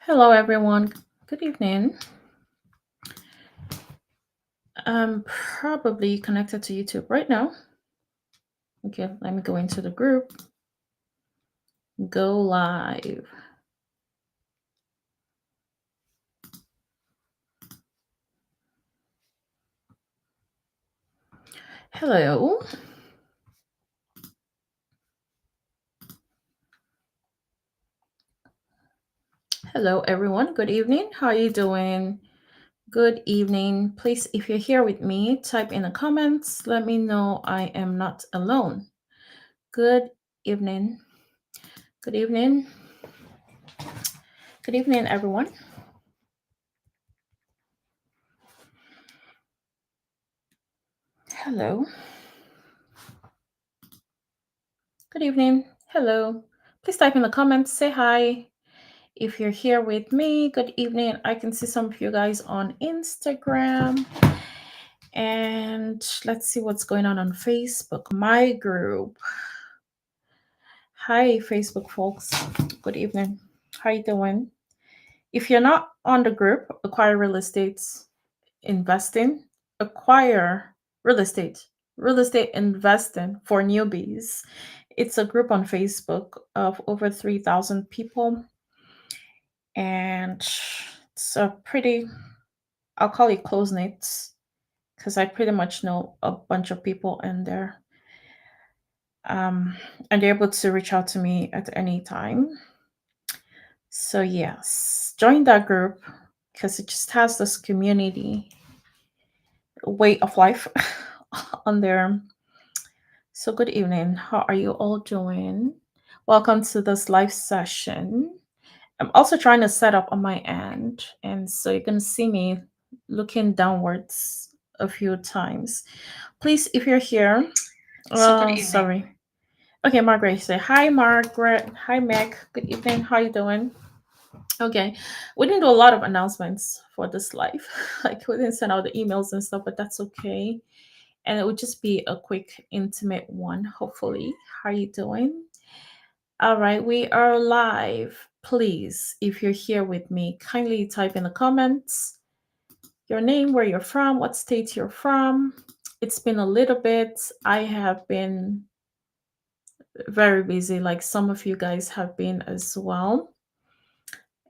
Hello, everyone. Good evening. I'm probably connected to YouTube right now. Okay, let me go into the group. Go live. Hello. Hello, everyone. Good evening. How are you doing? Good evening. Please, if you're here with me, type in the comments. Let me know I am not alone. Good evening. Good evening. Good evening, everyone. Hello. Good evening. Hello. Please type in the comments. Say hi. If you're here with me, good evening. I can see some of you guys on Instagram. And let's see what's going on Facebook. My group. Hi, Facebook folks. Good evening. How you doing? If you're not on the group, Acquire Real Estate Investing, Acquire Real Estate Investing for Newbies. It's a group on Facebook of over 3,000 people. And it's a pretty, I'll call it close knit because I pretty much know a bunch of people in there. And they're able to reach out to me at any time. So, yes, join that group because it just has this community way of life on there. So, good evening. How are you all doing? Welcome to this live session. I'm also trying to set up on my end, and so you can see me looking downwards a few times. Please, if you're here, sorry. Okay, Margaret, say hi, Margaret. Hi, Meg. Good evening. How you doing? Okay, we didn't do a lot of announcements for this live. Like we didn't send out the emails and stuff, but that's okay. And it would just be a quick, intimate one. Hopefully, how you doing? All right, we are live. Please, if you're here with me, kindly type in the comments your name, where you're from, what state you're from. It's been a little bit. I have been very busy, like some of you guys have been as well.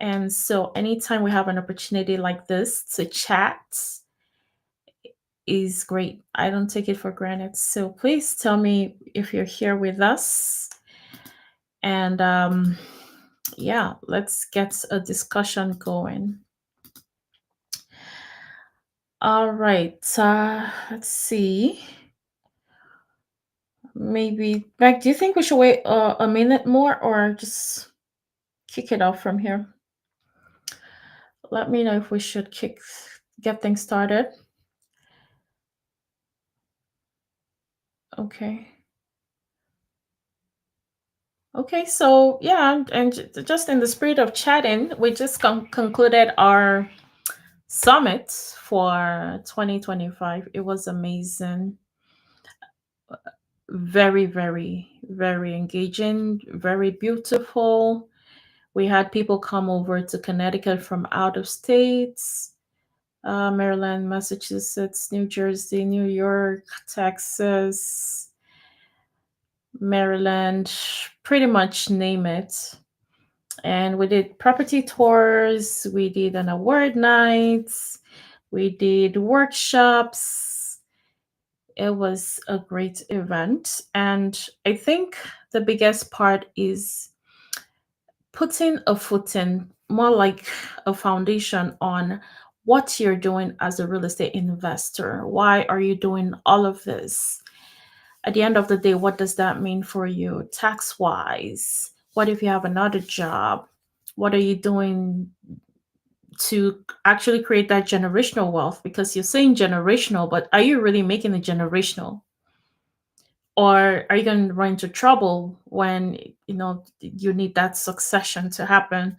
And so, anytime we have an opportunity like this to chat is great. I don't take it for granted. So, please tell me if you're here with us. And yeah, let's get a discussion going. All right, let's see. Maybe, Meg, do you think we should wait a minute more or just kick it off from here? Let me know if we should get things started. Okay. Okay, so yeah, and just in the spirit of chatting, we just concluded our summit for 2025. It was amazing. Very, very, very engaging, very beautiful. We had people come over to Connecticut from out of states, Maryland, Massachusetts, New Jersey, New York, Texas, Maryland, pretty much name it. And we did property tours, we did an award nights, we did workshops. It was a great event. And I think the biggest part is putting a footing, more like a foundation on what you're doing as a real estate investor. Why are you doing all of this? At the end of the day, what does that mean for you tax wise? What if you have another job? What are you doing to actually create that generational wealth? Because you're saying generational, but are you really making it generational? Or are you going to run into trouble when you need that succession to happen,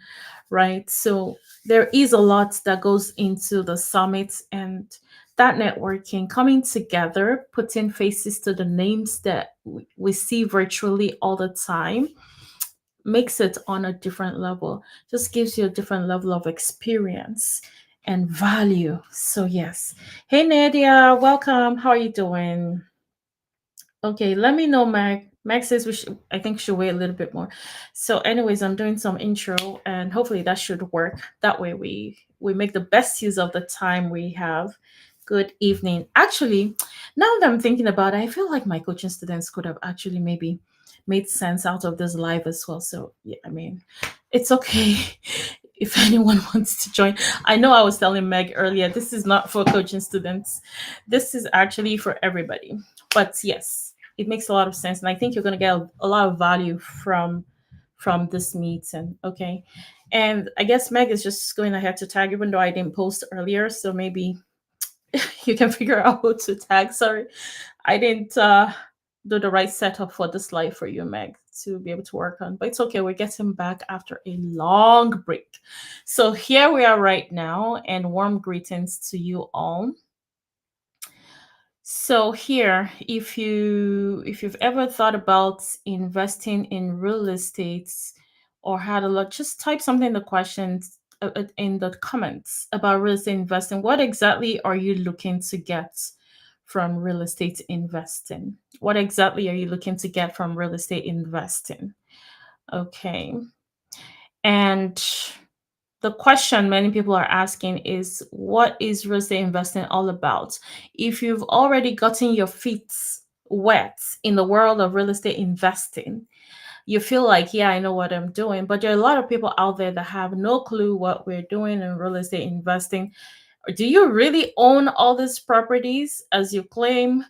right? So there is a lot that goes into the summit and that networking, coming together, putting faces to the names that we see virtually all the time. makes it on a different level, just gives you a different level of experience and value. So yes. Hey Nadia, welcome. How are you doing? Okay, let me know, Meg. Meg says we should, I think, should wait a little bit more. So, anyways, I'm doing some intro, and hopefully that should work. That way, we make the best use of the time we have. Good evening. Actually, now that I'm thinking about it, I feel like my coaching students could have actually maybe made sense out of this live as well. So, yeah, I mean, it's okay if anyone wants to join. I know I was telling Meg earlier, this is not for coaching students. This is actually for everybody. But yes, it makes a lot of sense, and I think you're going to get a lot of value from this meeting. Okay, and I guess Meg is just going ahead to tag, even though I didn't post earlier, so maybe you can figure out who to tag. Sorry, I didn't do the right setup for this live for you, Meg, to be able to work on. But it's okay. We're getting back after a long break. So here we are right now, and warm greetings to you all. So here, if you've ever thought about investing in real estate or had a lot, just type something in the questions in the comments about real estate investing. What exactly are you looking to get from real estate investing? What exactly are you looking to get from real estate investing? Okay. And the question many people are asking is, what is real estate investing all about? If you've already gotten your feet wet in the world of real estate investing, you feel like, yeah, I know what I'm doing. But there are a lot of people out there that have no clue what we're doing in real estate investing. Do you really own all these properties as you claim?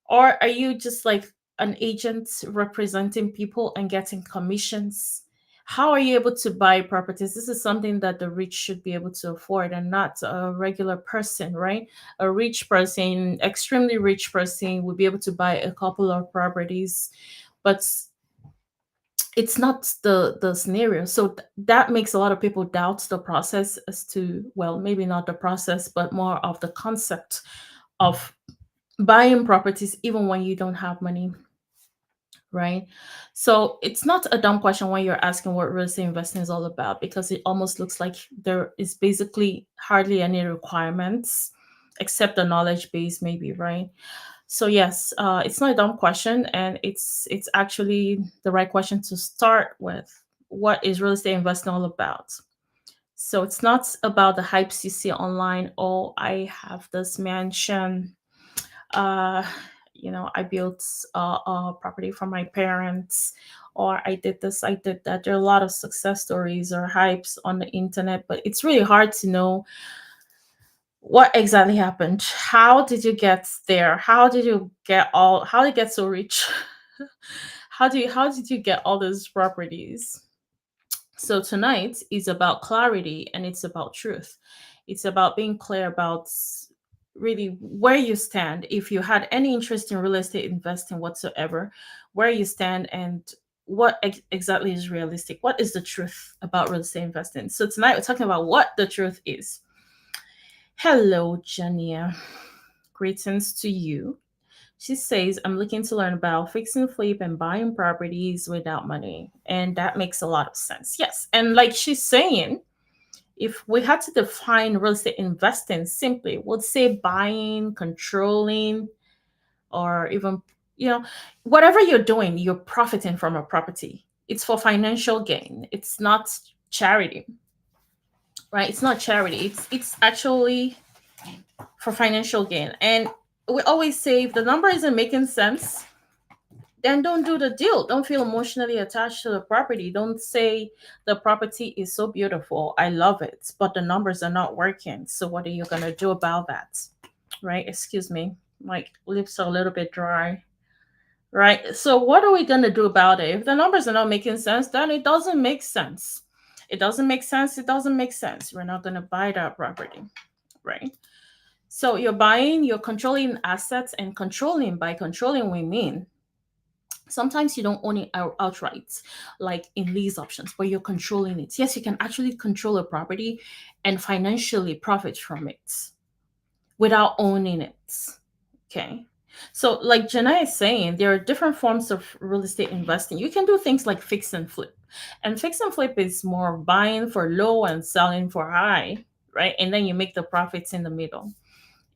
Or are you just like an agent representing people and getting commissions? How are you able to buy properties? This is something that the rich should be able to afford and not a regular person, right? A rich person, extremely rich person, would be able to buy a couple of properties, but it's not the scenario. So that makes a lot of people doubt the process as to, well, maybe not the process, but more of the concept of buying properties even when you don't have money, right? So it's not a dumb question when you're asking what real estate investing is all about, because it almost looks like there is basically hardly any requirements except the knowledge base, maybe, right? So yes, it's not a dumb question, and it's actually the right question to start with. What is real estate investing all about? So it's not about the hypes you see online. Oh, I have this mansion, uh I built a property for my parents, or I did this, I did that. There are a lot of success stories or hypes on the internet, but it's really hard to know what exactly happened. How did you get there? How did you get so rich? How did you get all those properties? So tonight is about clarity, and it's about truth. It's about being clear about really where you stand. If you had any interest in real estate investing whatsoever, where you stand and what exactly is realistic. What is the truth about real estate investing? So tonight we're talking about what the truth is. Hello, Jania. Greetings to you. She says, I'm looking to learn about fixing, flip, and buying properties without money. And that makes a lot of sense. Yes. And like she's saying, if we had to define real estate investing simply, we'd say buying, controlling, or even, whatever you're doing, you're profiting from a property. It's for financial gain. It's not charity, right? It's not charity. It's actually for financial gain. And we always say if the number isn't making sense, then don't do the deal. Don't feel emotionally attached to the property. Don't say the property is so beautiful, I love it, but the numbers are not working. So what are you going to do about that? Right? Excuse me. My lips are a little bit dry. Right? So what are we going to do about it? If the numbers are not making sense, then it doesn't make sense. It doesn't make sense. It doesn't make sense. We're not going to buy that property. Right? So you're buying, you're controlling assets, and controlling, by controlling, we mean sometimes you don't own it outright, like in lease options, but you're controlling it. Yes, you can actually control a property and financially profit from it without owning it. Okay. So, like Jana is saying, there are different forms of real estate investing. You can do things like fix and flip. And fix and flip is more buying for low and selling for high, right? And then you make the profits in the middle.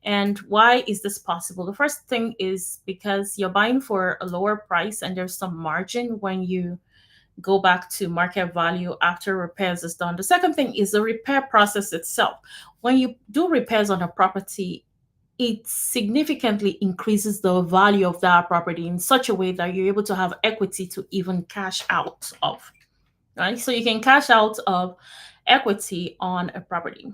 And why is this possible? The first thing is because you're buying for a lower price and there's some margin when you go back to market value after repairs is done. The second thing is the repair process itself. When you do repairs on a property, it significantly increases the value of that property in such a way that you're able to have equity to even cash out of, right? So you can cash out of equity on a property.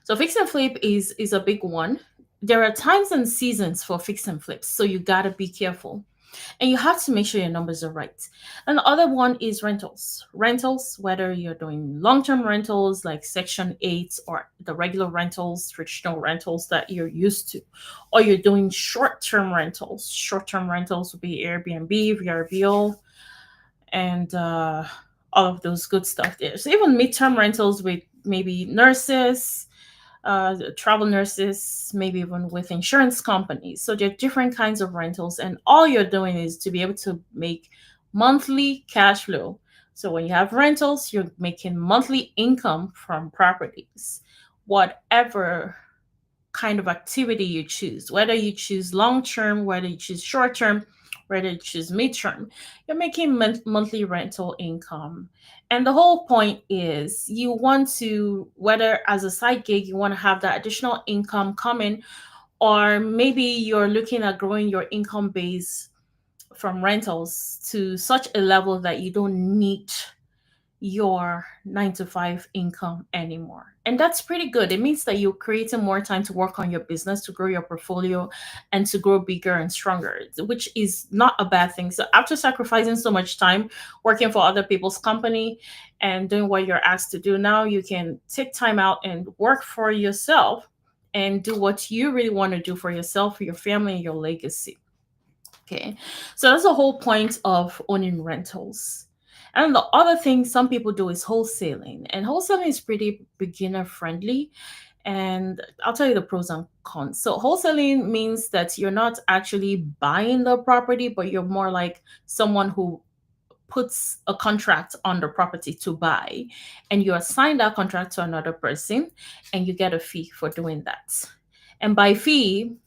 So fix and flip is a big one. There are times and seasons for fix and flips, so you got to be careful. And you have to make sure your numbers are right. And the other one is rentals. Rentals, whether you're doing long term rentals like Section 8 or the regular rentals, traditional rentals that you're used to, or you're doing short term rentals. Short term rentals would be Airbnb, VRBO, and all of those good stuff there. So even midterm rentals with maybe nurses, travel nurses, maybe even with insurance companies. So there are different kinds of rentals, and all you're doing is to be able to make monthly cash flow. So when you have rentals, you're making monthly income from properties, whatever kind of activity you choose, whether you choose long term, whether you choose short term, whether you choose midterm, you're making monthly rental income. And the whole point is you want to, whether as a side gig, you want to have that additional income coming, or maybe you're looking at growing your income base from rentals to such a level that you don't need your 9 to 5 income anymore. And that's pretty good. It means that you're creating more time to work on your business, to grow your portfolio, and to grow bigger and stronger, which is not a bad thing. So, after sacrificing so much time working for other people's company and doing what you're asked to do, now you can take time out and work for yourself and do what you really want to do for yourself, for your family, and your legacy. Okay. So that's the whole point of owning rentals. And the other thing some people do is wholesaling. And wholesaling is pretty beginner friendly. And I'll tell you the pros and cons. So wholesaling means that you're not actually buying the property, but you're more like someone who puts a contract on the property to buy, and you assign that contract to another person and you get a fee for doing that. And by fee,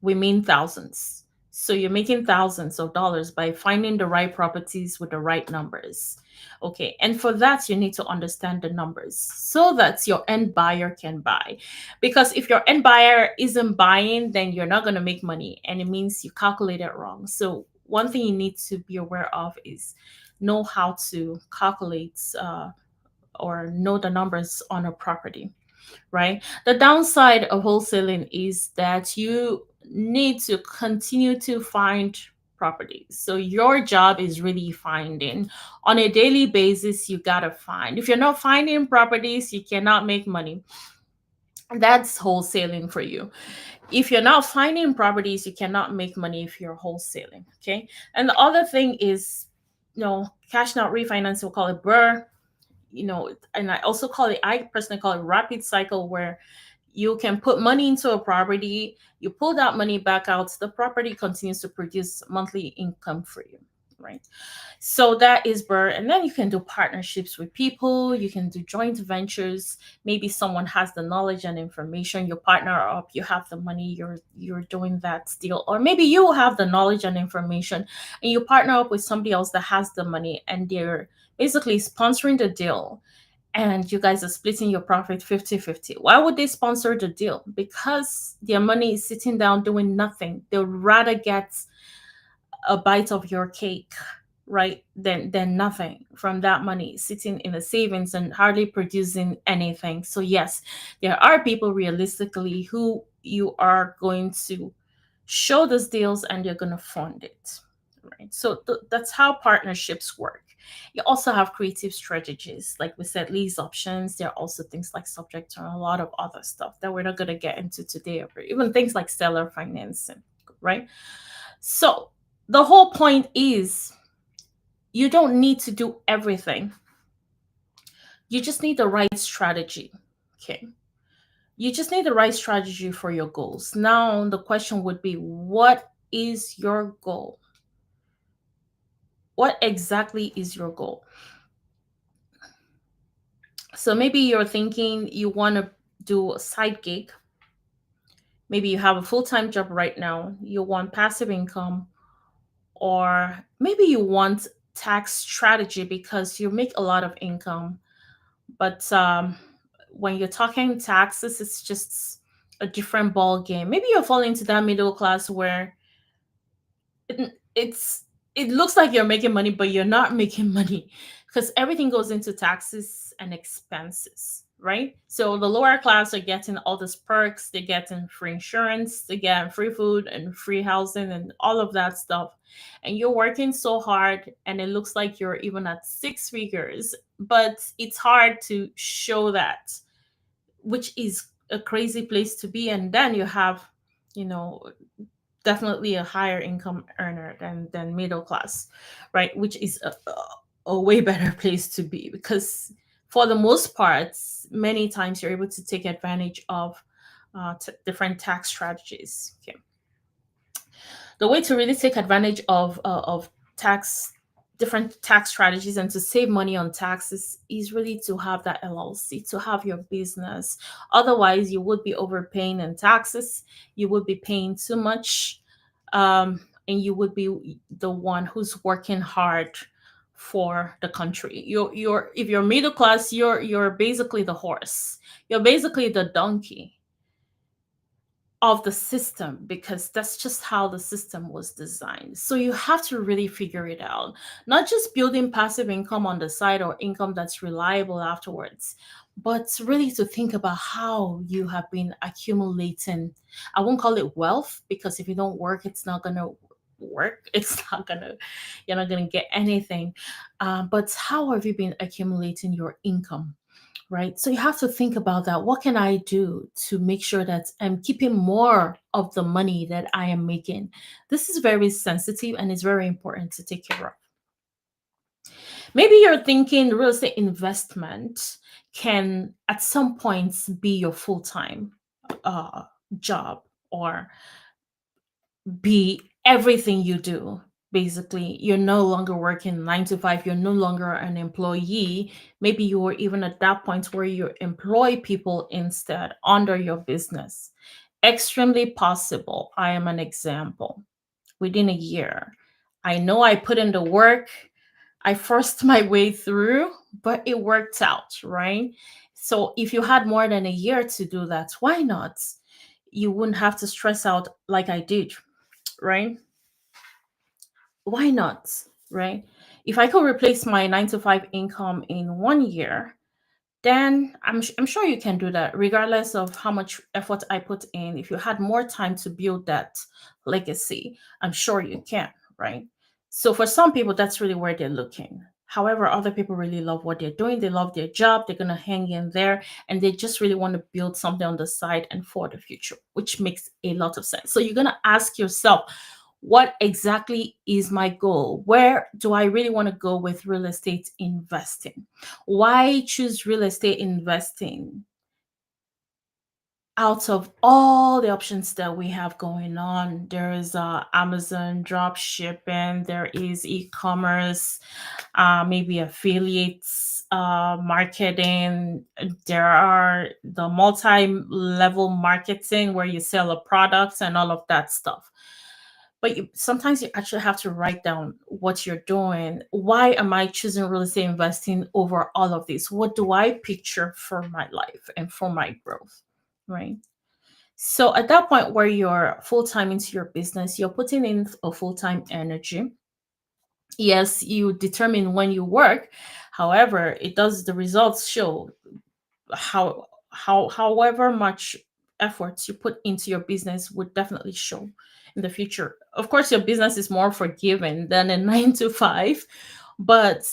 we mean thousands. So you're making thousands of dollars by finding the right properties with the right numbers. Okay. And for that, you need to understand the numbers so that your end buyer can buy. Because if your end buyer isn't buying, then you're not going to make money. And it means you calculate it wrong. So one thing you need to be aware of is know how to calculate or know the numbers on a property, right? The downside of wholesaling is that you need to continue to find properties. So your job is really finding on a daily basis. You got to find. If you're not finding properties, you cannot make money. That's wholesaling for you. If you're not finding properties, you cannot make money if you're wholesaling. Okay. And the other thing is, cash not refinance, we'll call it BRR, and I also call it, I personally call it rapid cycle, where you can put money into a property, you pull that money back out, the property continues to produce monthly income for you, right? So that is BRR. And then you can do partnerships with people, you can do joint ventures. Maybe someone has the knowledge and information, you partner up, you have the money, you're doing that deal. Or maybe you have the knowledge and information and you partner up with somebody else that has the money and they're basically sponsoring the deal, and you guys are splitting your profit 50-50. Why would they sponsor the deal? Because their money is sitting down doing nothing. They'd rather get a bite of your cake, right, than nothing from that money sitting in the savings and hardly producing anything. So yes, there are people realistically who you are going to show those deals and you're going to fund it, right? So that's how partnerships work. You also have creative strategies, like we said, lease options. There are also things like subject to a lot of other stuff that we're not going to get into today, or even things like seller financing, right? So the whole point is you don't need to do everything. You just need the right strategy. Okay. You just need the right strategy for your goals. Now, the question would be, what is your goal? What exactly is your goal? So maybe you're thinking you want to do a side gig. Maybe you have a full time job right now. You want passive income, or maybe you want tax strategy because you make a lot of income. But when you're talking taxes, it's just a different ball game. Maybe you're falling into that middle class where it's it looks like you're making money, but you're not making money because everything goes into taxes and expenses, right? So the lower class are getting all these perks, they're getting free insurance, they get free food and free housing and all of that stuff. And you're working so hard and it looks like you're even at six figures, but it's hard to show that, which is a crazy place to be. And then you have, you know, definitely a higher income earner than middle class, right? Which is a way better place to be because for the most part, many times you're able to take advantage of different tax strategies. Okay, the way to really take advantage of tax different tax strategies and to save money on taxes is really to have that LLC, to have your business. Otherwise, you would be overpaying in taxes, you would be paying too much, and you would be the one who's working hard for the country. You're if you're middle class, you're basically the horse. You're basically the donkey of the system because that's just how the system was designed. So you have to really figure it out. Not just building passive income on the side or income that's reliable afterwards, but really to think about how you have been accumulating. I won't call it wealth because if you don't work, it's not going to work. It's not going to, you're not going to get anything. But how have you been accumulating your income? Right? So you have to think about that. What can I do to make sure that I'm keeping more of the money that I am making? This is very sensitive and it's very important to take care of. Maybe you're thinking real estate investment can at some points be your full time uh, job or be everything you do. Basically, you're no longer working 9 to 5, you're no longer an employee. Maybe you are even at that point where you employ people instead under your business. Extremely possible. I am an example. Within a year, I know I put in the work, I forced my way through, but it worked out, right? So if you had more than a year to do that, why not? You wouldn't have to stress out like I did, right? Why not? Right? If I could replace my 9 to 5 income in 1 year, then I'm sure you can do that regardless of how much effort I put in. If you had more time to build that legacy, I'm sure you can, right? So for some people, that's really where they're looking. However, other people really love what they're doing. They love their job. They're going to hang in there and they just really want to build something on the side and for the future, which makes a lot of sense. So you're going to ask yourself, what exactly is my goal? Where do I really want to go with real estate investing? Why choose real estate investing out of all the options that we have going on? There is Amazon drop shipping, there is e-commerce, maybe affiliates marketing. There are the multi-level marketing where you sell a product and all of that stuff. But sometimes you actually have to write down what you're doing. Why am I choosing real estate investing over all of this? What do I picture for my life and for my growth? Right. So at that point where you're full time into your business, you're putting in a full time energy. Yes, you determine when you work. However, it does the results show however much efforts you put into your business would definitely show in the future. Of course, your business is more forgiving than a 9 to 5, but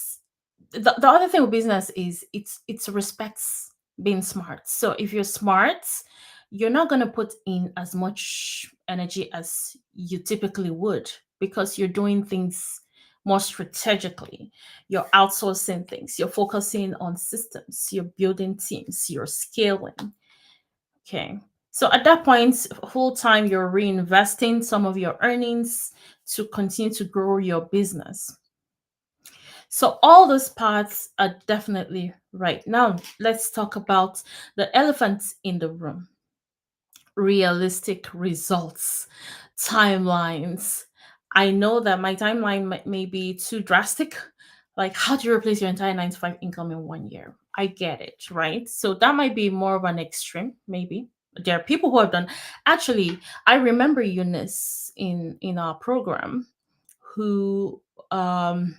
the other thing with business is it's respects being smart. So if you're smart, you're not going to put in as much energy as you typically would because you're doing things more strategically. You're outsourcing things, you're focusing on systems, you're building teams, you're scaling. Okay. So at that point, full time, you're reinvesting some of your earnings to continue to grow your business. So all those parts are definitely right. Now, let's talk about the elephants in the room: realistic results, timelines. I know that my timeline may be too drastic. Like, how do you replace your entire 9 to 5 income in 1 year? I get it, right? So that might be more of an extreme, maybe. There are people who have done. Actually, I remember Eunice in our program, who um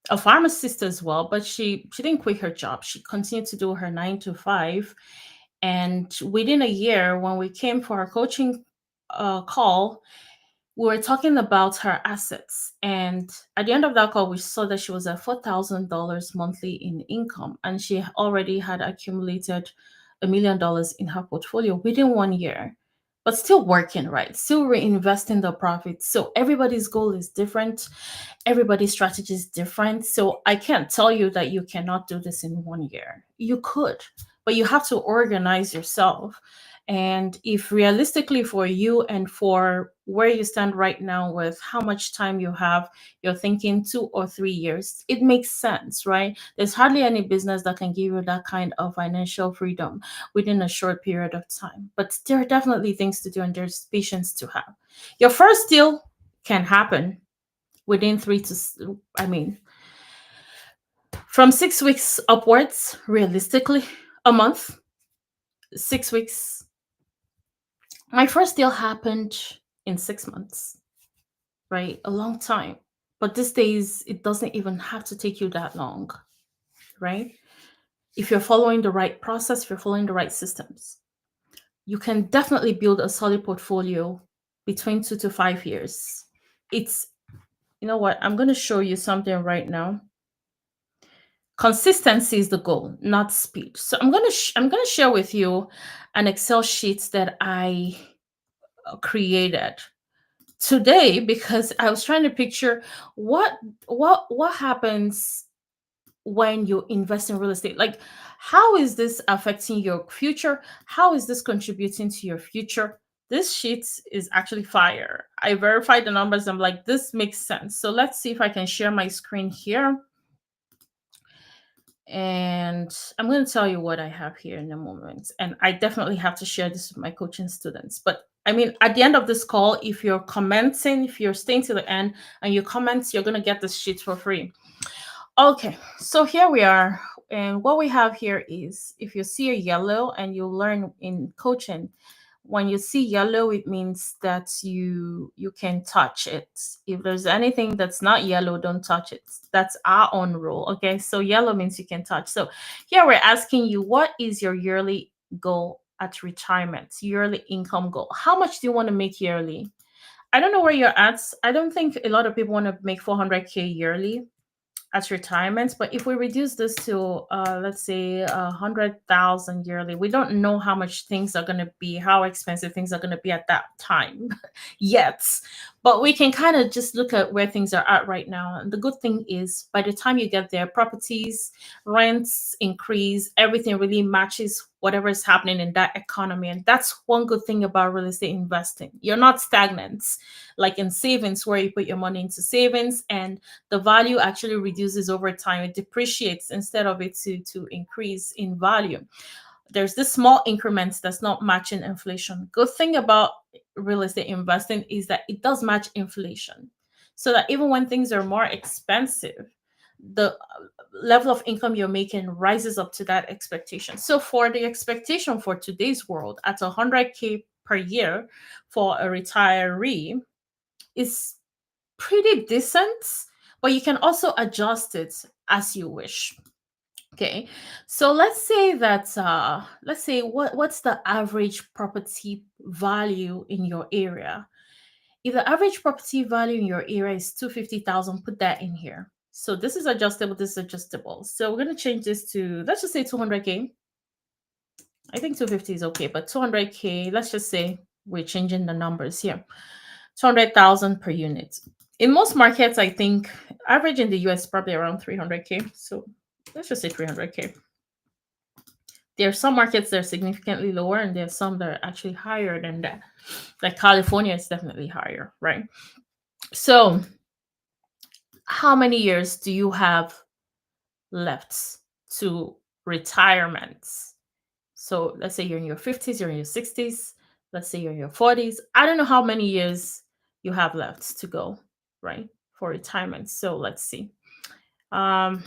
a pharmacist as well, but she didn't quit her job. She continued to do her 9 to 5, and within a year, when we came for our coaching call, we were talking about her assets. And at the end of that call, we saw that she was at $4,000 monthly in income, and she already had accumulated $1 million in her portfolio within 1 year. But still working, right? Still reinvesting the profits. So everybody's goal is different, everybody's strategy is different. So I can't tell you that you cannot do this in 1 year. You could, but you have to organize yourself. And if realistically for you and for where you stand right now with how much time you have, you're thinking 2 or 3 years, it makes sense, right? There's hardly any business that can give you that kind of financial freedom within a short period of time. But there are definitely things to do, and there's patience to have. Your first deal can happen within I mean, from 6 weeks upwards, realistically, a month, 6 weeks. My first deal happened in 6 months, right? A long time. But these days, it doesn't even have to take you that long, right? If you're following the right process, if you're following the right systems, you can definitely build a solid portfolio between 2 to 5 years. It's, you know what? I'm going to show you something right now. Consistency is the goal, not speed. So I'm going to share with you an Excel sheet that I created today, because I was trying to picture what what happens when you invest in real estate. Like, how is this affecting your future? How is this contributing to your future? This sheet is actually fire. I verified the numbers. I'm like, this makes sense. So let's see if I can share my screen here. And I'm going to tell you what I have here in a moment. And I definitely have to share this with my coaching students. But I mean, at the end of this call, if you're commenting, if you're staying to the end and you comment, you're going to get this sheet for free. Okay, so here we are. And what we have here is, if you see a yellow, and you learn in coaching, when you see yellow, it means that you can touch it. If there's anything that's not yellow, don't touch it. That's our own rule. Okay, so yellow means you can touch. So here we're asking you, what is your yearly goal at retirement? Yearly income goal. How much do you want to make yearly? I don't know where you're at. I don't think a lot of people want to make 400K yearly as retirement. But if we reduce this to, let's say, 100,000 yearly, we don't know how much things are going to be, how expensive things are going to be at that time yet. But we can kind of just look at where things are at right now. And the good thing is, by the time you get there, properties, rents increase, everything really matches whatever is happening in that economy. And that's one good thing about real estate investing. You're not stagnant like in savings, where you put your money into savings and the value actually reduces over time. It depreciates instead of it to increase in value. There's this small increments that's not matching inflation. Good thing about real estate investing is that it does match inflation. So that even when things are more expensive, the level of income you're making rises up to that expectation. So for the expectation for today's world at 100K per year for a retiree is pretty decent, but you can also adjust it as you wish. Okay, so let's say that let's say what's the average property value in your area? If the average property value in your area is 250,000, put that in here. So this is adjustable, this is adjustable. So we're going to change this to, let's just say 200K. I think 250 is okay, but 200K, let's just say we're changing the numbers here. 200,000 per unit. In most markets, I think average in the US probably around 300K. So let's just say 300K. There are some markets that are significantly lower, and there's some that are actually higher than that. Like California is definitely higher, right? So, how many years do you have left to retirement? So, let's say you're in your 50s, you're in your 60s, let's say you're in your 40s. I don't know how many years you have left to go, right, for retirement. So, let's see. Um,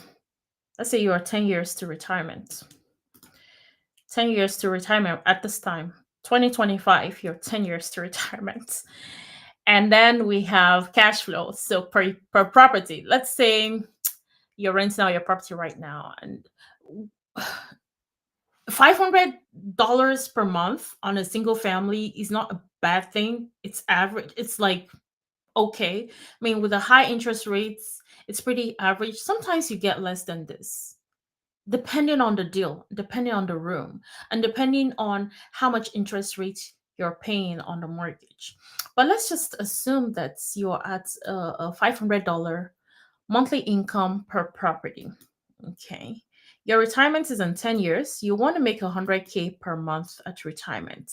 let's say you are 10 years to retirement. 10 years to retirement at this time. 2025, you're 10 years to retirement. And then we have cash flow. So per property, let's say you're renting out your property right now, and $500 per month on a single family is not a bad thing. It's average. It's like okay. I mean, with the high interest rates, it's pretty average. Sometimes you get less than this, depending on the deal, depending on the room, and depending on how much interest rate you're paying on the mortgage. But let's just assume that you're at a $500 monthly income per property. Okay. Your retirement is in 10 years. You want to make 100K per month at retirement.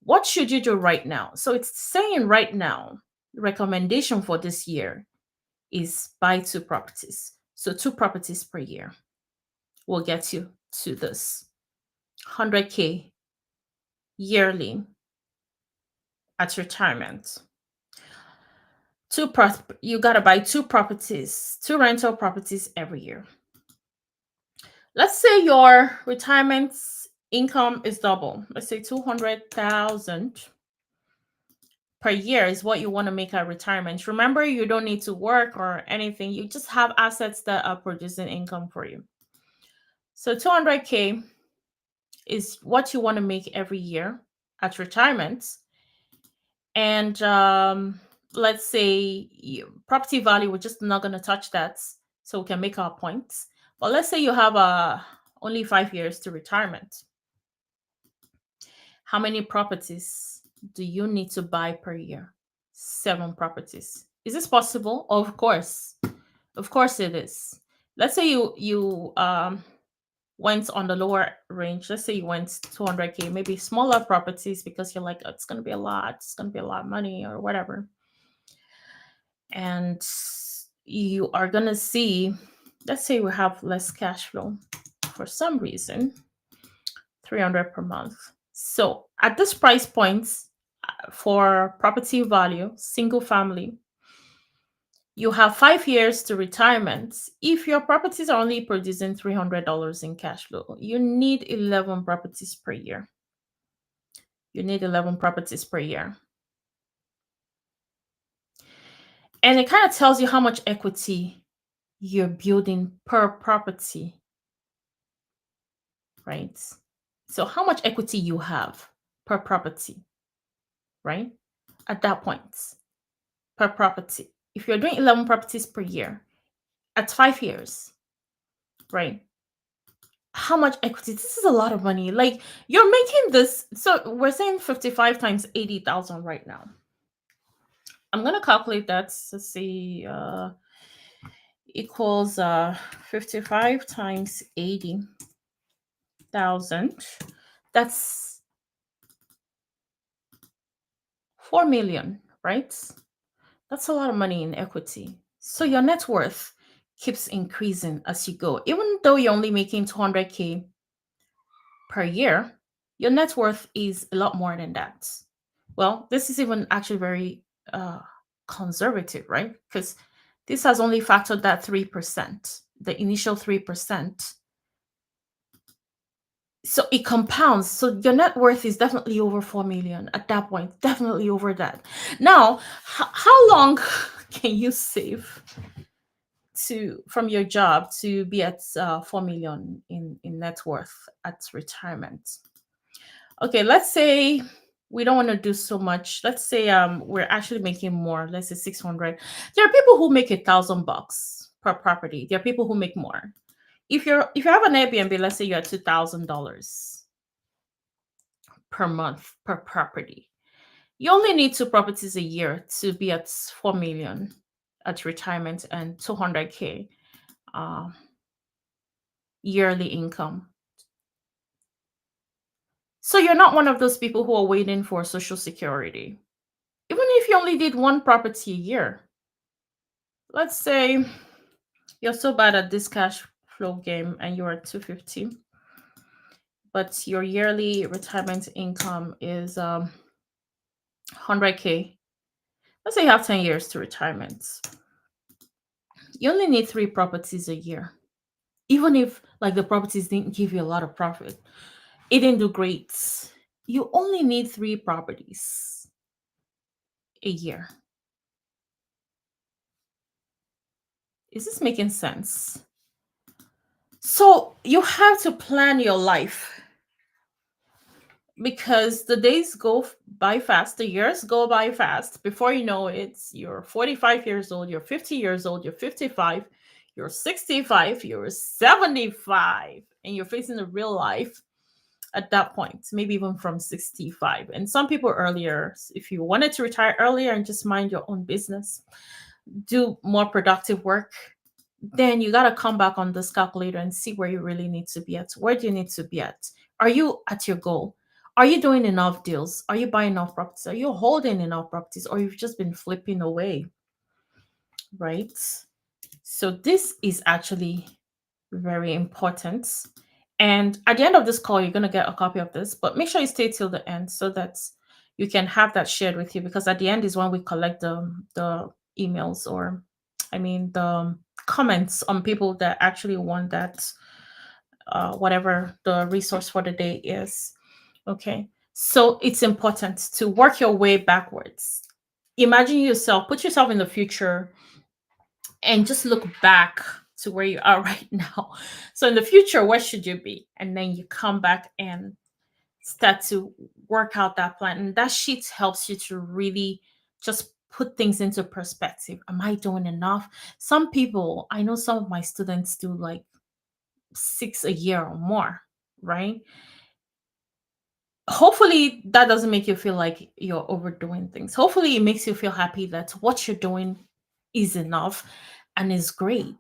What should you do right now? So it's saying right now, recommendation for this year is buy two properties. So two properties per year will get you to this 100K yearly at retirement. You got to buy two properties, two rental properties every year. Let's say your retirement income is double. Let's say 200,000 per year is what you want to make at retirement. Remember, you don't need to work or anything. You just have assets that are producing income for you. So 200K is what you want to make every year at retirement. And let's say property value, we're just not going to touch that, so we can make our points. But let's say you have only 5 years to retirement. How many properties do you need to buy per year? 7 properties. Is this possible? Of course. Of course it is. Let's say you went on the lower range. Let's say you went 200K, maybe smaller properties because you're like, oh, it's going to be a lot. It's going to be a lot of money or whatever. And you are going to see, let's say we have less cash flow for some reason, 300 per month. So at this price point for property value, single family, you have 5 years to retirement. If your properties are only producing $300 in cash flow, you need 11 properties per year. You need 11 properties per year. And it kind of tells you how much equity you're building per property, right? So how much equity you have per property, right? At that point, per property. If you're doing 11 properties per year at 5 years, right? How much equity? This is a lot of money. Like you're making this. So we're saying 55 times 80,000 right now. I'm gonna calculate that. Let's see. Equals 55 times 80,000. That's 4 million, right? That's a lot of money in equity. So your net worth keeps increasing as you go. Even though you're only making 200K per year, your net worth is a lot more than that. Well, this is even actually very conservative, right? Because this has only factored that 3%, the initial 3%. So it compounds. So your net worth is definitely over 4 million at that point, definitely over that. Now, how long can you save from your job to be at 4 million in net worth at retirement? Okay, let's say we don't want to do so much. Let's say we're actually making more. Let's say 600. There are people who make $1,000 per property. There are people who make more. If you have an Airbnb, let's say you're at $2,000 per month per property. You only need 2 properties a year to be at 4 million at retirement and 200K yearly income. So you're not one of those people who are waiting for social security. Even if you only did one property a year, let's say you're so bad at this cash flow game and you're at 250, but your yearly retirement income is 100K. Let's say you have 10 years to retirement. You only need three properties a year. Even if like the properties didn't give you a lot of profit, it didn't do great. You only need three properties a year. Is this making sense? So you have to plan your life because the days go by fast, the years go by fast. Before you know it, you're 45 years old, you're 50 years old, you're 55, you're 65, you're 75, and you're facing the real life at that point, maybe even from 65. And some people earlier, if you wanted to retire earlier and just mind your own business, do more productive work, then you got to come back on this calculator and see where you really need to be at. Where do you need to be at? Are you at your goal? Are you doing enough deals? Are you buying enough properties? Are you holding enough properties? Or you've just been flipping away, right? So this is actually very important. And at the end of this call, you're going to get a copy of this, but make sure you stay till the end so that you can have that shared with you, because at the end is when we collect the emails, or I mean the comments on people that actually want that whatever the resource for the day is. Okay. So it's important to work your way backwards. Imagine yourself, put yourself in the future and just look back to where you are right now. So in the future, where should you be? And then you come back and start to work out that plan. And that sheet helps you to really just put things into perspective. Am I doing enough? Some people, I know some of my students do like six a year or more, right? Hopefully that doesn't make you feel like you're overdoing things. Hopefully it makes you feel happy that what you're doing is enough and is great,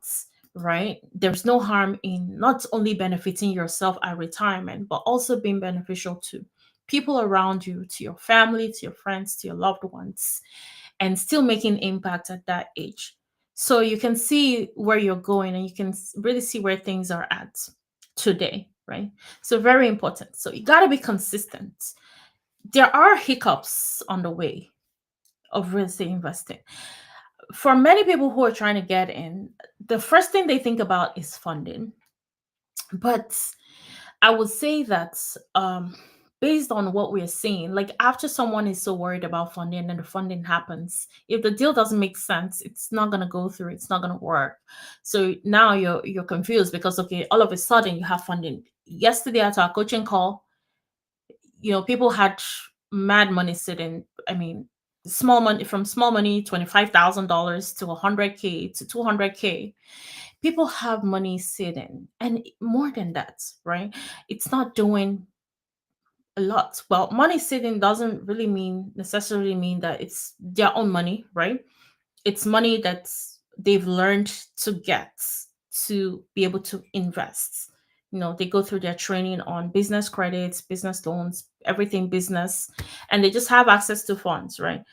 right? There's no harm in not only benefiting yourself at retirement, but also being beneficial to people around you, to your family, to your friends, to your loved ones, and still making impact at that age. So you can see where you're going and you can really see where things are at today, right? So very important. So you got to be consistent. There are hiccups on the way of real estate investing. For many people who are trying to get in, the first thing they think about is funding. But I would say that based on what we're seeing, like after someone is so worried about funding and the funding happens, if the deal doesn't make sense, it's not gonna go through, it's not gonna work. So now you're confused because okay, all of a sudden you have funding. Yesterday at our coaching call, people had mad money sitting. I mean, small money, from small money, $25,000 to 100K to 200K. People have money sitting, and more than that, right? It's not doing a lot. Well, money sitting doesn't really necessarily mean that it's their own money, right? It's money that they've learned to get to be able to invest. They go through their training on business credits, business loans, everything business, and they just have access to funds, right?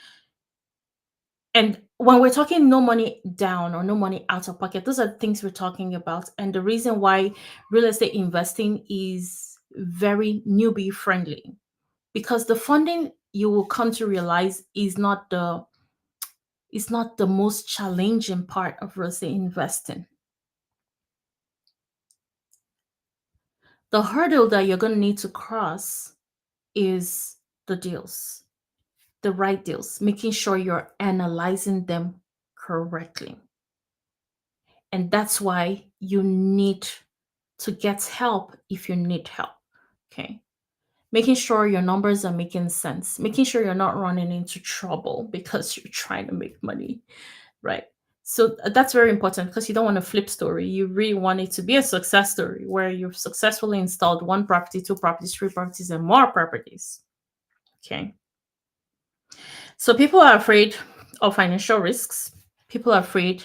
And when we're talking no money down or no money out of pocket, those are the things we're talking about. And the reason why real estate investing is very newbie friendly, because the funding, you will come to realize, is not the most challenging part of real estate investing. The hurdle that you're going to need to cross is the deals, the right deals, making sure you're analyzing them correctly. And that's why you need to get help if you need help. Okay. Making sure your numbers are making sense, making sure you're not running into trouble because you're trying to make money, right? So that's very important, because you don't want a flip story. You really want it to be a success story where you've successfully installed one property, two properties, three properties, and more properties. Okay. So people are afraid of financial risks. People are afraid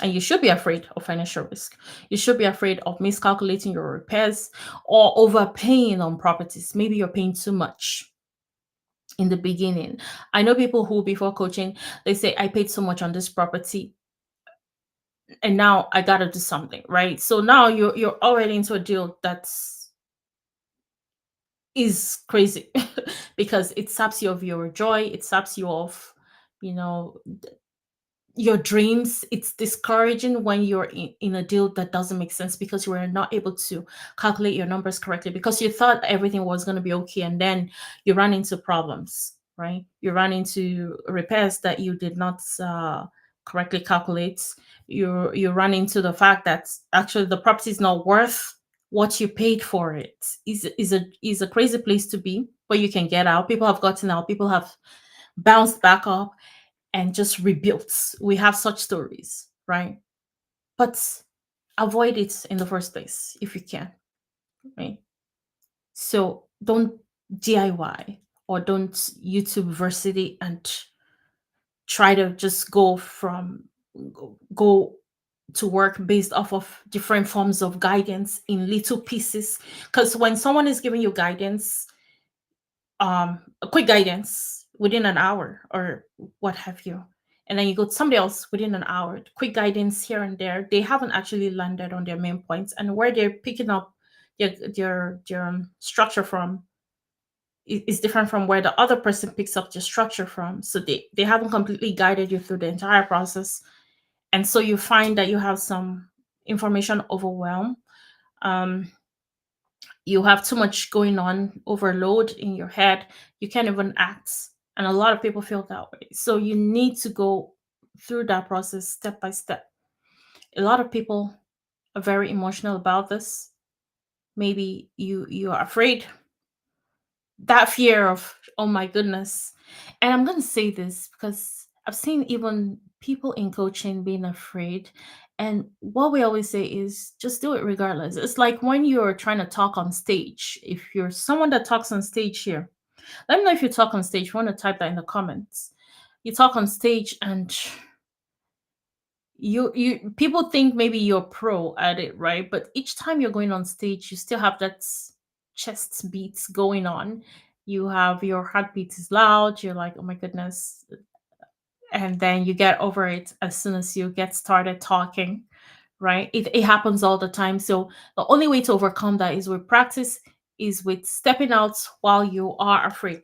And you should be afraid of financial risk. You should be afraid of miscalculating your repairs or overpaying on properties. Maybe you're paying too much in the beginning. I know people who, before coaching, they say, I paid so much on this property and now I gotta do something, right? So now you're already into a deal that's is crazy because it saps you of your joy, it saps you of, you know, your dreams. It's discouraging when you're in a deal that doesn't make sense because you were not able to calculate your numbers correctly because you thought everything was going to be okay, and then you run into problems, right? You run into repairs that you did not correctly calculate. You run into the fact that actually the property is not worth what you paid for it. Is a crazy place to be, but you can get out. People have gotten out, people have bounced back up and just rebuilt. We have such stories, right? But avoid it in the first place if you can, right? So don't DIY or don't YouTube Versity and try to just go to work based off of different forms of guidance in little pieces. Because when someone is giving you guidance, a quick guidance within an hour or what have you, and then you go to somebody else within an hour, quick guidance here and there, they haven't actually landed on their main points, and where they're picking up their structure from is different from where the other person picks up the structure from. So they haven't completely guided you through the entire process, and so you find that you have some information overwhelm. um, you have too much going on, overload in your head, you can't even act. And a lot of people feel that way. So you need to go through that process step by step. A lot of people are very emotional about this. Maybe you are afraid, that fear of, oh my goodness. And I'm going to say this because I've seen even people in coaching being afraid, and what we always say is just do it regardless. It's like when you're trying to talk on stage. If you're someone that talks on stage here, let me know if you talk on stage. If you want to type that in the comments. You talk on stage and you people think maybe you're pro at it, right? But each time you're going on stage, you still have that chest beats going on. You have your heartbeat is loud, you're like, oh my goodness. And then you get over it as soon as you get started talking, right? It happens all the time. So the only way to overcome that is with practice, is with stepping out while you are afraid.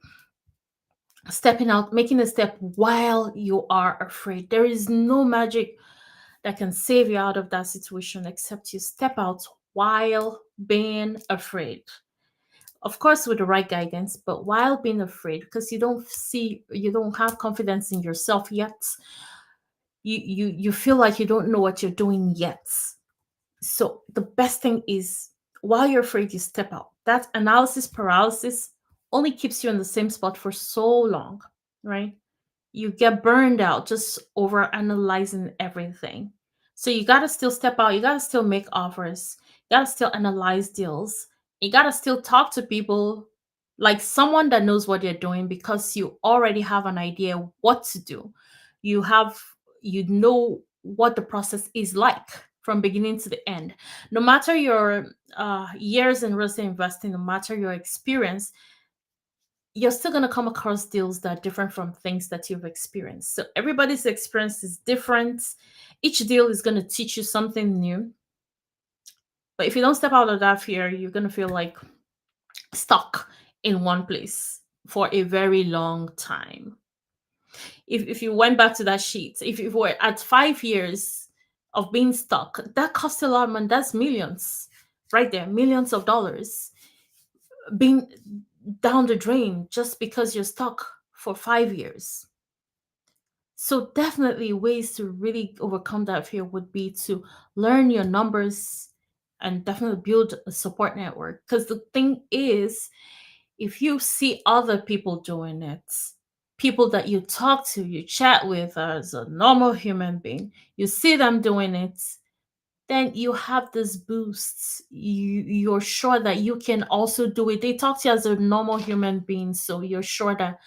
Stepping out, making a step while you are afraid. There is no magic that can save you out of that situation except you step out while being afraid. Of course, with the right guidance, but while being afraid, because you don't have confidence in yourself yet. You feel like you don't know what you're doing yet. So the best thing is, while you're afraid, you step out. That analysis paralysis only keeps you in the same spot for so long, right? You get burned out just over analyzing everything. So you got to still step out. You got to still make offers. You got to still analyze deals. You got to still talk to people like someone that knows what they're doing, because you already have an idea what to do. You have, you know what the process is like from beginning to the end. No matter your years in real estate investing, no matter your experience, you're still going to come across deals that are different from things that you've experienced. So everybody's experience is different. Each deal is going to teach you something new. But if you don't step out of that fear, you're going to feel like stuck in one place for a very long time. If you went back to that sheet, if you were at 5 years of being stuck, that costs a lot of money. That's millions right there, millions of dollars being down the drain just because you're stuck for 5 years. So definitely ways to really overcome that fear would be to learn your numbers and definitely build a support network. Because the thing is, if you see other people doing it, people that you talk to, you chat with as a normal human being, you see them doing it, then you have this boost. You're sure that you can also do it. They talk to you as a normal human being, so you're sure that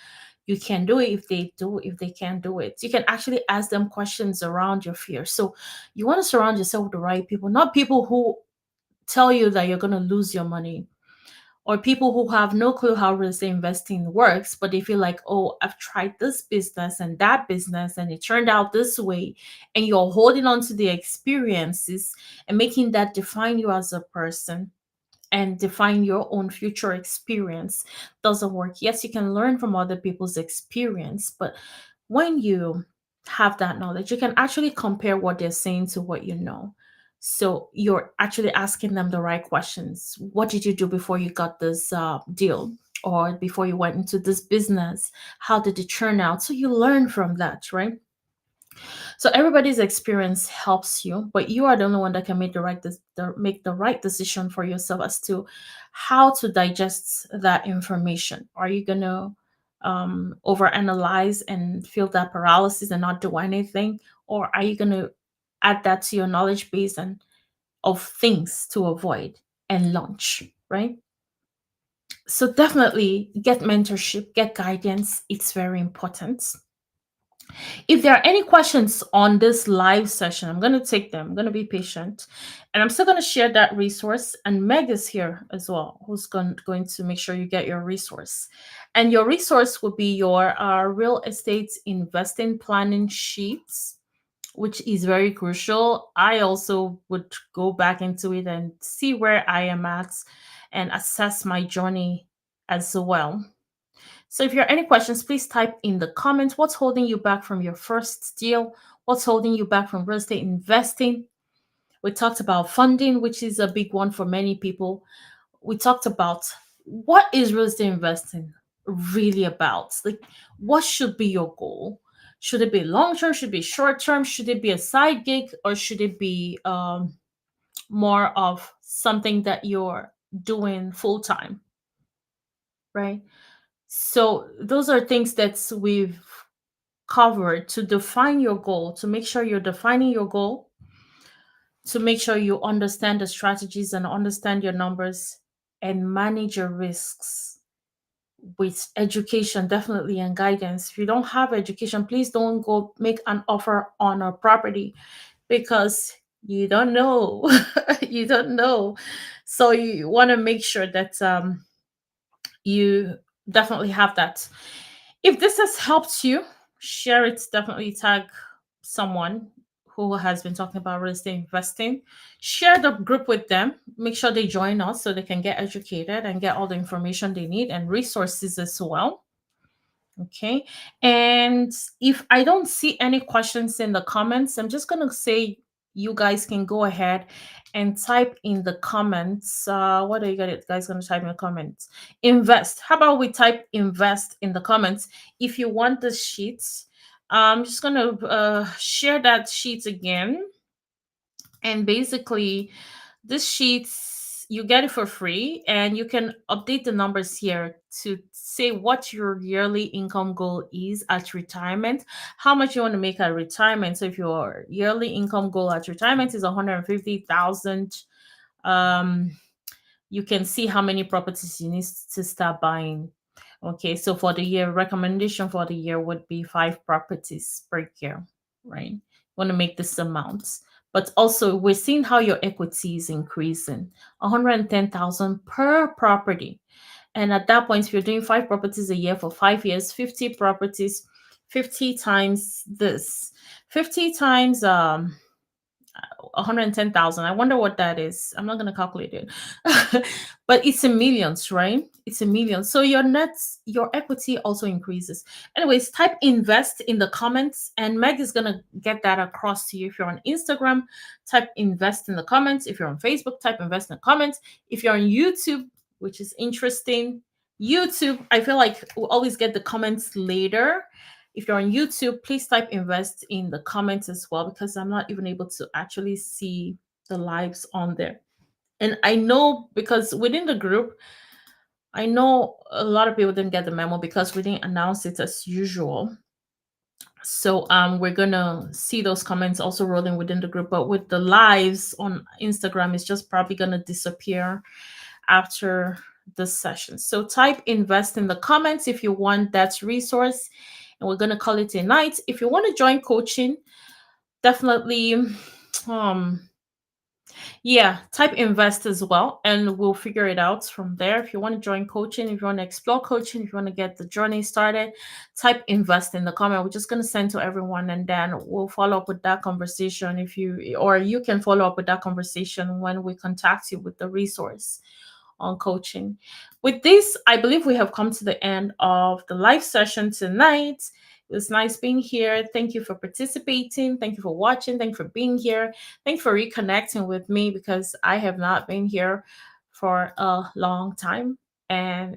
you can do it. If they can't do it, you can actually ask them questions around your fear. So you want to surround yourself with the right people, not people who tell you that you're going to lose your money, or people who have no clue how real estate investing works, but they feel like, oh, I've tried this business and that business and it turned out this way. And you're holding on to the experiences and making that define you as a person and define your own future experience. Doesn't work. Yes, you can learn from other people's experience, but when you have that knowledge, you can actually compare what they're saying to what you know. So you're actually asking them the right questions. What did you do before you got this deal? Or before you went into this business? How did it turn out? So you learn from that, right? So everybody's experience helps you, but you are the only one that can make make the right decision for yourself as to how to digest that information. Are you gonna overanalyze and feel that paralysis and not do anything, or are you gonna add that to your knowledge base and of things to avoid and launch, right? So definitely get mentorship, get guidance. It's very important. If there are any questions on this live session, I'm going to take them. I'm going to be patient. And I'm still going to share that resource. And Meg is here as well, who's going to make sure you get your resource. And your resource would be your real estate investing planning sheets, which is very crucial. I also would go back into it and see where I am at and assess my journey as well. So if you have any questions, please type in the comments. What's holding you back from your first deal? What's holding you back from real estate investing? We talked about funding, which is a big one for many people. We talked about what is real estate investing really about? Like, what should be your goal? Should it be long term? Should it be short term? Should it be a side gig? Or should it be more of something that you're doing full time? Right. So those are things that we've covered to define your goal, to make sure you're defining your goal, to make sure you understand the strategies and understand your numbers and manage your risks with education, definitely, and guidance. If you don't have education, please don't go make an offer on a property because you don't know. You don't know. So you want to make sure that you definitely have that. If this has helped you, share it. Definitely tag someone who has been talking about real estate investing. Share the group with them. Make sure they join us so they can get educated and get all the information they need and resources as well. Okay. And if I don't see any questions in the comments, I'm just going to say you guys can go ahead and type in the comments. What are you guys going to type in the comments? Invest. How about we type invest in the comments? If you want the sheets, I'm just going to share that sheet again. And basically, this sheets you get it for free, and you can update the numbers here to say what your yearly income goal is at retirement, how much you want to make at retirement. So if your yearly income goal at retirement is 150,000, um you can see how many properties you need to start buying. Okay, so for the year, recommendation for the year would be 5 properties per year, right? You want to make this amount. But also, we're seeing how your equity is increasing, 110,000 per property. And at that point, if you're doing 5 properties a year for 5 years, 50 properties, 50 times this, 50 times 110,000. I wonder what that is. I'm not going to calculate it. But it's in millions, right? It's in millions. So your equity also increases. Anyways, type invest in the comments and Meg is going to get that across to you. If you're on Instagram, type invest in the comments. If you're on Facebook, type invest in the comments. If you're on YouTube, which is interesting, YouTube, I feel like we'll always get the comments later. If you're on YouTube, please type invest in the comments as well, because I'm not even able to actually see the lives on there. And I know because within the group, I know a lot of people didn't get the memo because we didn't announce it as usual. So we're gonna see those comments also rolling within the group, but with the lives on Instagram, it's just probably gonna disappear after this session. So type invest in the comments if you want that resource, and we're going to call it a night. If you want to join coaching, definitely yeah, type invest as well, and we'll figure it out from there. If you want to join coaching, if you want to explore coaching, if you want to get the journey started, type invest in the comment. We're just going to send to everyone, and then we'll follow up with that conversation. If you, or you can follow up with that conversation when we contact you with the resource on coaching. With this, I believe we have come to the end of the live session tonight. It was nice being here. Thank you for participating. Thank you for watching. Thank you for being here. Thank you for reconnecting with me, because I have not been here for a long time. And